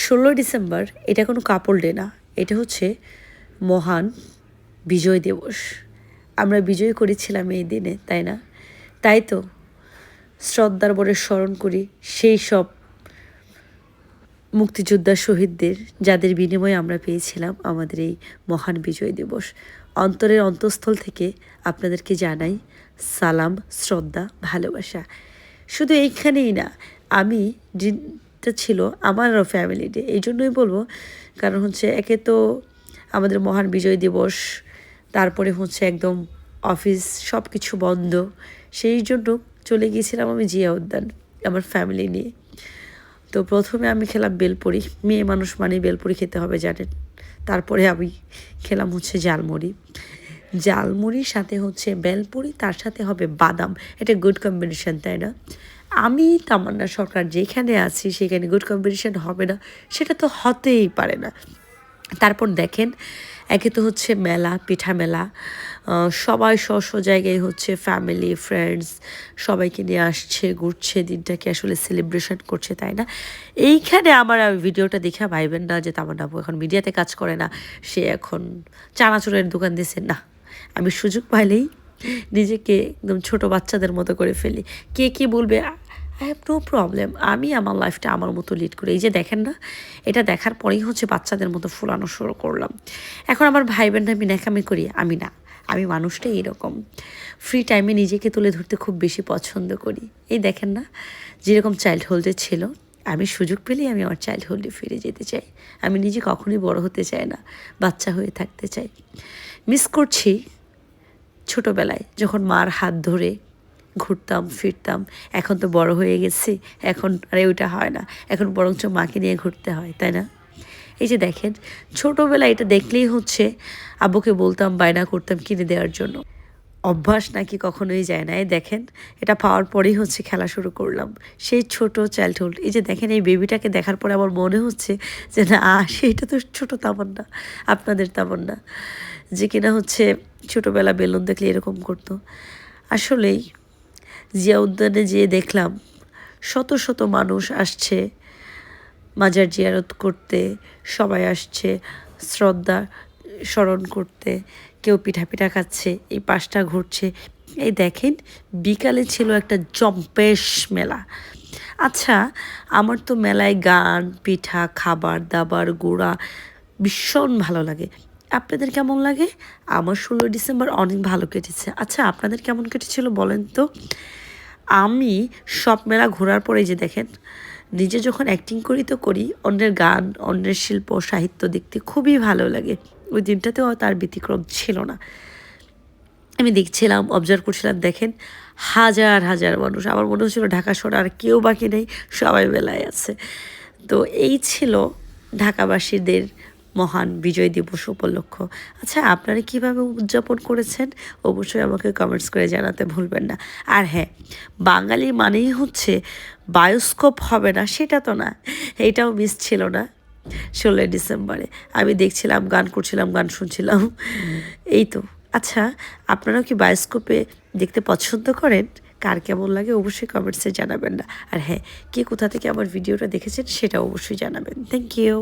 16 December এটা কোনো কাপল day না, এটা হচ্ছে মহান বিজয় দিবস। আমরা বিজয় করেছিলাম এই দিনে, তাই না? তাই তো শ্রদ্ধার বরে স্মরণ করি সেই সব মুক্তিযোদ্ধা শহীদদের, যাদের বিনিময়ে আমরা পেয়েছিলাম আমাদের এই মহান বিজয় দিবস। অন্তরের অন্তঃস্থল থেকে আপনাদেরকে জানাই সালাম, শ্রদ্ধা, ভালোবাসা। শুধু এইখানেই না, আমি দিনটা ছিল আমারও ফ্যামিলি ডে, এই জন্যই বলবো কারণ হচ্ছে একে তো আমাদের মহান বিজয় দিবস, তারপরে হচ্ছে একদম অফিস সব কিছু বন্ধ, সেই জন্য চলে গিয়েছিলাম আমি জিয়া উদ্যান আমার ফ্যামিলি নিয়ে। তো প্রথমে আমি খেলাম বেলপুরি, মেয়ে মানুষ মানে বেলপুরি খেতে হবে জানেন। তারপরে আমি খেলাম হচ্ছে ঝালমুড়ি, ঝালমুড়ির সাথে হচ্ছে বেলপুরি, তার সাথে হবে বাদাম। এটা গুড কম্বিনেশন, তাই না? আমি তামান্না সরকার যেখানে আছি সেখানে গুড কম্বিনেশন হবে না, সেটা তো হতেই পারে না। তারপর দেখেন, একে তো হচ্ছে মেলা, পিঠা মেলা, সবাই স্ব জায়গায় হচ্ছে ফ্যামিলি ফ্রেন্ডস সবাইকে নিয়ে আসছে, ঘুরছে, দিনটাকে আসলে সেলিব্রেশন করছে, তাই না? এইখানে আমার ভিডিওটা দেখে ভাইবেন না যে তামান্না আপু এখন মিডিয়াতে কাজ করে না, সে এখন চানাচুরের দোকান দিয়েছে। না, আমি সুযোগ পাইলেই নিজেকে একদম ছোট বাচ্চাদের মতো করে ফেলি। কে কী বলবে আই হ্যাভ নো প্রবলেম, আমি আমার লাইফটা আমার মতো লিড করি। এই যে দেখেন না, এটা দেখার পরেই হচ্ছে বাচ্চাদের মতো ফুলানো শুরু করলাম। এখন আমার ভাই বোন আমি ন্যাকামি করি, আমি না, আমি মানুষটাই এরকম ফ্রি টাইমে নিজেকে তুলে ধরতে খুব বেশি পছন্দ করি। এই দেখেন না, যেরকম চাইল্ডহুডে ছিল, আমি সুযোগ পেলেই আমি আমার চাইল্ডহুডে ফিরে যেতে চাই। আমি নিজে কখনোই বড় হতে চাই না, বাচ্চা হয়ে থাকতে চাই। মিস করছি ছোটোবেলায় যখন মার হাত ধরে ঘুরতাম ফিরতাম। এখন তো বড় হয়ে গেছি, এখন আরে ওইটা হয় না, এখন বরঞ্চ মাকে নিয়ে ঘুরতে হয়, তাই না? এই যে দেখেন, ছোটোবেলায় এটা দেখলেই হচ্ছে আব্বুকে বলতাম, বায়না করতাম কিনে দেওয়ার জন্য। অভ্যাস নাকি কখনোই যায় না। এই দেখেন, এটা পাওয়ার পরেই হচ্ছে খেলা শুরু করলাম, সেই ছোট চাইল্ডহুড। এই যে দেখেন, এই বেবিটাকে দেখার পরে আমার মনে হচ্ছে যে না, সেটা তো ছোট তামান্না, আপনাদের তামান্না, যে কিনা হচ্ছে ছোটোবেলা বেলুন দেখলে এরকম করতো। আসলেই জিয়া উদ্যানে যেয়ে দেখলাম শত শত মানুষ আসছে মাজার জিয়ারত করতে, সবাই আসছে শ্রদ্ধা স্মরণ করতে, কেউ পিঠা পিঠা খাচ্ছে, এই পাশটা ঘুরছে। এই দেখেন, বিকালে ছিল একটা জম্পেশ মেলা। আচ্ছা, আমার তো মেলায় গান, পিঠা, খাবার দাবার, গুঁড়া ভীষণ ভালো লাগে। আপনাদের কেমন লাগে? আমার 16 ডিসেম্বর অনেক ভালো কেটেছে। আচ্ছা, আপনাদের কেমন কেটেছিল বলেন তো? আমি সব মেলা ঘোরার পরে যে দেখেন, নিজে যখন অ্যাক্টিং করি তো করি, অন্যের গান, অন্যের শিল্প সাহিত্য দেখতে খুবই ভালো লাগে। ওই দিনটাতেও তার ব্যতিক্রম ছিল না। আমি দেখছিলাম, অবজার্ভ করছিলাম, দেখেন হাজার হাজার মানুষ। আমার মনে হচ্ছিল ঢাকা শহরে আর কেউ বাকি নেই, সবাই মেলায় আছে। তো এই ছিল ঢাকাবাসীদের মহান বিজয় দিবস উপলক্ষ। আচ্ছা, আপনারা কিভাবে উদযাপন করেছেন অবশ্যই আমাকে কমেন্টস করে জানাতে ভুলবেন না। আর হ্যাঁ, বাঙালি মানেই হচ্ছে বায়োস্কোপ হবে না সেটা তো না, এটাও মিস ছিল না। 16 ডিসেম্বরে আমি দেখছিলাম, গান করছিলাম, গান শুনছিলাম, এই তো। আচ্ছা, আপনারাও কি বায়োস্কোপে দেখতে পছন্দ করেন? কার কেমন লাগে অবশ্যই কমেন্টসে জানাবেন না। আর হ্যাঁ, কে কোথা থেকে আমার ভিডিওটা দেখেছেন সেটা অবশ্যই জানাবেন। Thank you.